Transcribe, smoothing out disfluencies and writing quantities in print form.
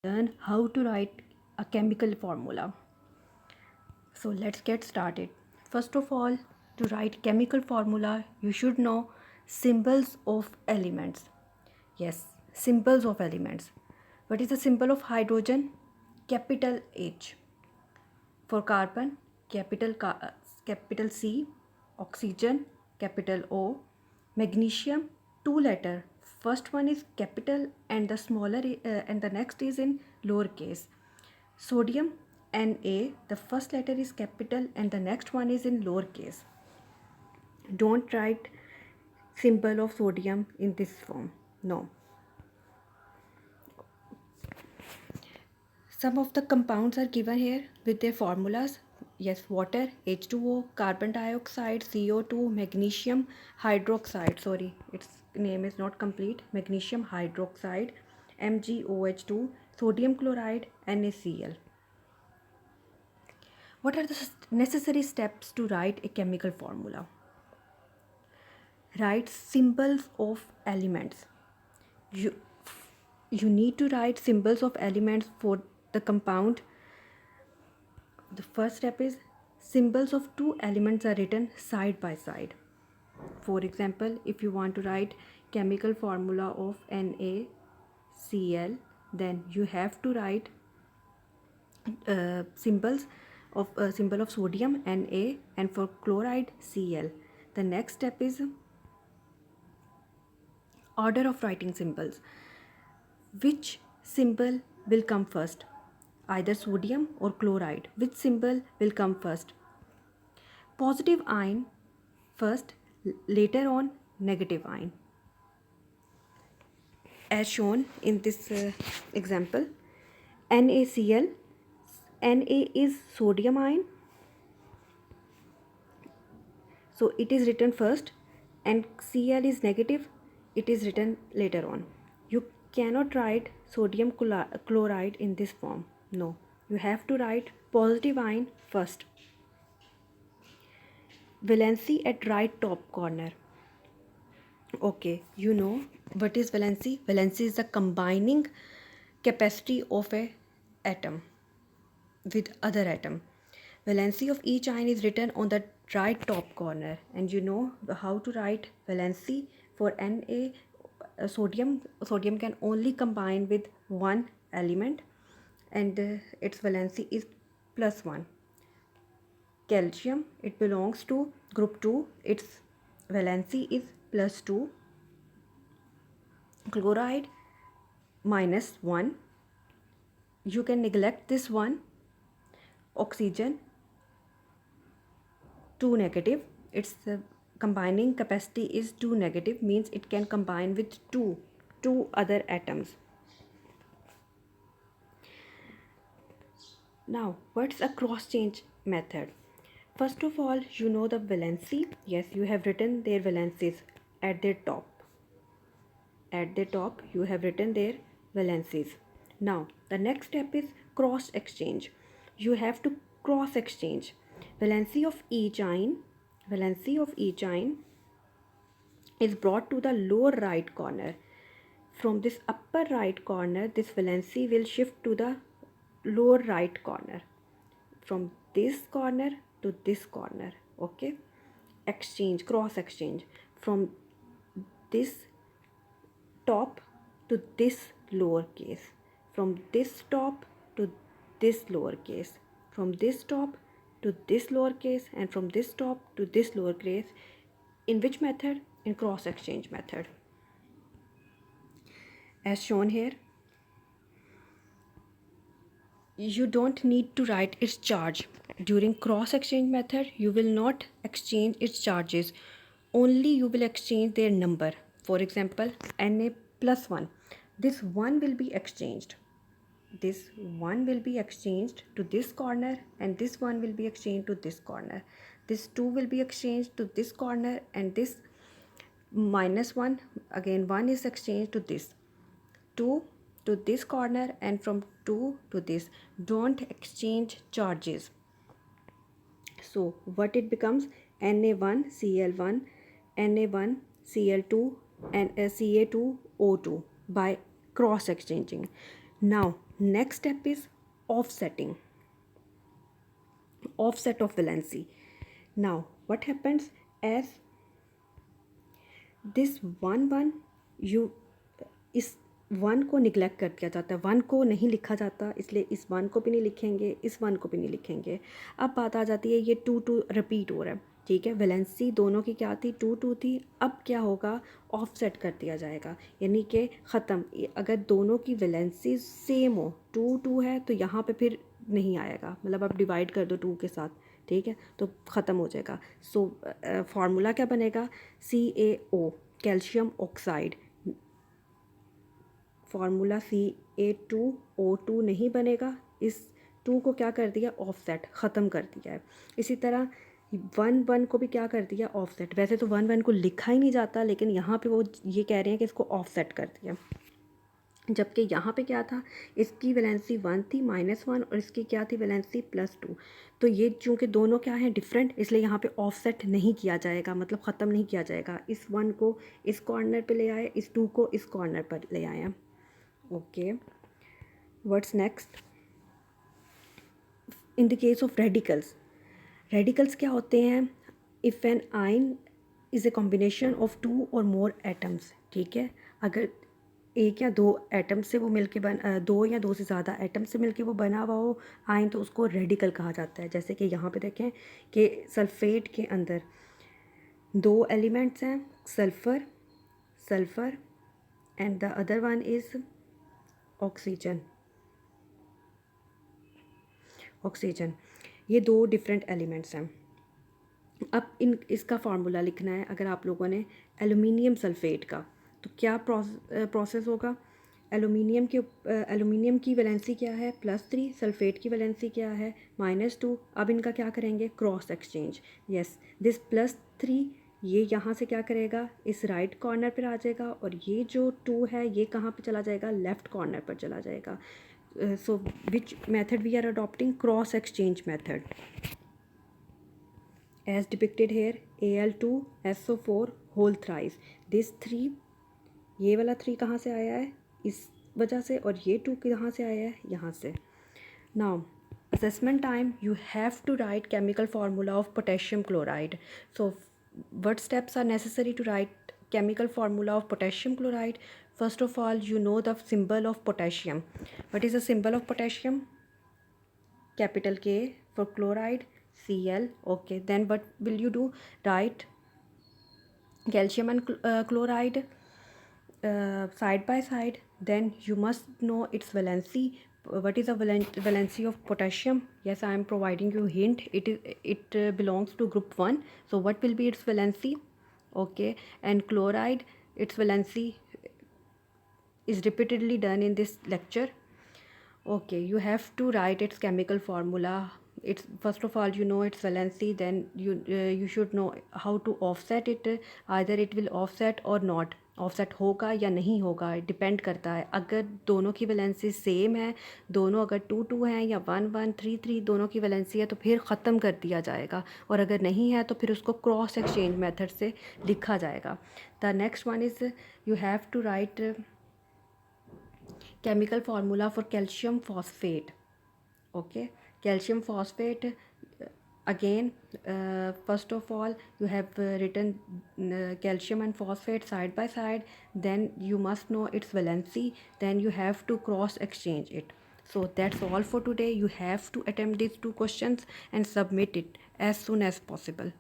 learn how to write a chemical formula. So let's get started. First of all, to write chemical formula, you should know symbols of elements. Yes, symbols of elements. What is the symbol of hydrogen? Capital H. For carbon, capital C. Oxygen, capital O. Magnesium, two letter. First one is capital and the smaller and the next is in lowercase. Sodium, Na, the first letter is capital and the next one is in lowercase. Don't write symbol of sodium in this form. No. Some of the compounds are given here with their formulas. Yes, water, H2O, carbon dioxide, CO2, magnesium hydroxide. Sorry, its name is not complete. Magnesium hydroxide, MgOH2, sodium chloride, NaCl. What are the necessary steps to write a chemical formula? Write symbols of elements. You, you need to write symbols of elements for the compound. The first step is symbols of two elements are written side by side. For example, if you want to write chemical formula of NaCl, then you have to write symbol of sodium Na and for chloride Cl. The next step is order of writing symbols. Which symbol will come first? Either sodium or chloride. Which symbol will come first? Positive ion first, later on negative ion. As shown in this example, NaCl, Na is sodium ion, so it is written first, and Cl is negative, it is written later on. You cannot write sodium chloride in this form. No, you have to write positive ion first. Valency at right top corner. Okay, you know what is valency? Valency is the combining capacity of a atom with other atom. Valency of each ion is written on the right top corner, and you know how to write valency for Na. Sodium can only combine with one element, and its valency is +1. Calcium, it belongs to group 2, its valency is +2. Chloride, -1. You can neglect this one. Oxygen, 2 negative. Its combining capacity is 2 negative, means it can combine with two other atoms. Now, what's a cross change method? First of all, you know the valency. Yes, you have written their valencies at their top. At the top, you have written their valencies. Now, the next step is cross exchange. You have to cross exchange. Valency of each ion is brought to the lower right corner. From this upper right corner, this valency will shift to the lower right corner. From this corner to this corner. Okay? Exchange, cross exchange. From this top to this lowercase, from this top to this lowercase, from this top to this lowercase, and from this top to this lowercase. In which method? In cross exchange method, as shown here. You don't need to write its charge. During cross exchange method, you will not exchange its charges, only you will exchange their number. For example, Na +1, this 1 will be exchanged. This 1 will be exchanged to this corner, and this 1 will be exchanged to this corner. This 2 will be exchanged to this corner, and this -1, again 1 is exchanged to this. 2 to this corner, and from 2 to this. Don't exchange charges. So what it becomes? Na1Cl1, Na1Cl2, and Ca2O2 by cross exchanging. Now Next step is offsetting, offset of valency. Now what happens, as this one you, इस one को neglect कर दिया जाता है, one को नहीं लिखा जाता, इसलिए इस वन को भी नहीं लिखेंगे, इस वन को भी नहीं लिखेंगे। अब बात आ जाती है, ये टू टू रिपीट हो रहा है, ठीक है, वैलेंसी दोनों की क्या थी, टू टू थी। अब क्या होगा, ऑफसेट कर दिया जाएगा, यानी कि ख़त्म। अगर दोनों की वैलेंसी सेम हो, टू टू है तो यहाँ पे फिर नहीं आएगा, मतलब आप डिवाइड कर दो टू के साथ, ठीक है, तो ख़त्म हो जाएगा। सो फार्मूला क्या बनेगा, CaO, calcium oxide. Formula CA2O2 नहीं बनेगा, इस टू को क्या कर दिया, ऑफसेट, ख़त्म कर दिया है। इसी तरह वन को भी क्या कर दिया, ऑफसेट। वैसे तो वन को लिखा ही नहीं जाता, लेकिन यहाँ पे वो ये कह रहे हैं कि इसको ऑफसेट कर दिया। जबकि यहाँ पे क्या था, इसकी वैलेंसी 1 थी, -1, और इसकी क्या थी, वैलेंसी +2। तो ये चूँकि दोनों क्या हैं, डिफरेंट, इसलिए यहाँ पे ऑफसेट नहीं किया जाएगा, मतलब ख़त्म नहीं किया जाएगा। इस 1 को इस कॉर्नर पे ले आए, इस 2 को इस कॉर्नर पर ले आए हैं। Okay, what's next, in the case of radicals. Radicals क्या होते हैं, if an ion is a combination of 2 और मोर एटम्स, ठीक है, अगर एक या दो एटम से वो मिलके दो या दो से ज़्यादा एटम से मिलके वो बना हुआ हो आयन, तो उसको रेडिकल कहा जाता है। जैसे कि यहाँ पे देखें कि सल्फेट के अंदर दो एलिमेंट्स हैं, sulphur, sulphur, and the other one is oxygen, oxygen. ये दो डिफरेंट एलिमेंट्स हैं। अब इसका फार्मूला लिखना है। अगर आप लोगों ने एलुमिनियम सल्फेट का, तो क्या प्रोसेस होगा, एलुमिनियम की वैलेंसी क्या है, +3, सल्फेट की वैलेंसी क्या है, -2। अब इनका क्या करेंगे, क्रॉस एक्सचेंज। यस, दिस +3 ये यहाँ से क्या करेगा, इस राइट कॉर्नर पर आ जाएगा, और ये जो 2 है ये कहाँ पे चला जाएगा, लेफ़्ट कॉर्नर पर चला जाएगा। So which method we are adopting, cross exchange method, as depicted here, Al2SO4 whole thrice. This 3, ये वाला 3 कहाँ से आया है, इस वजह से, और ये 2 कहाँ से आया है, यहाँ से। Now assessment time, you have to write chemical formula of potassium chloride. So what steps are necessary to write chemical formula of potassium chloride? First of all, you know the symbol of potassium. What is the symbol of potassium? Capital K for chloride, Cl. Okay, then what will you do, write calcium and chloride side by side. Then you must know its valency. What is the valency of potassium? Yes, I am providing you hint, it belongs to group 1. So what will be its valency? Okay, and chloride, its valency is repeatedly done in this lecture. Okay, you have to write its chemical formula. It's first of all you know its valency, then you should know how to offset it. Either it will offset or not, offset होगा या नहीं होगा, depend करता है। अगर दोनों की valency same है, दोनों अगर 2 हैं या 1 3 दोनों की वैलेंसी है, तो फिर ख़त्म कर दिया जाएगा, और अगर नहीं है तो फिर उसको क्रॉस एक्सचेंज मेथड से लिखा जाएगा। The next one is you have to write chemical formula for calcium phosphate. Okay, calcium phosphate, again, first of all you have written calcium and phosphate side by side, then you must know its valency, then you have to cross exchange it. So that's all for today. You have to attempt these 2 questions and submit it as soon as possible.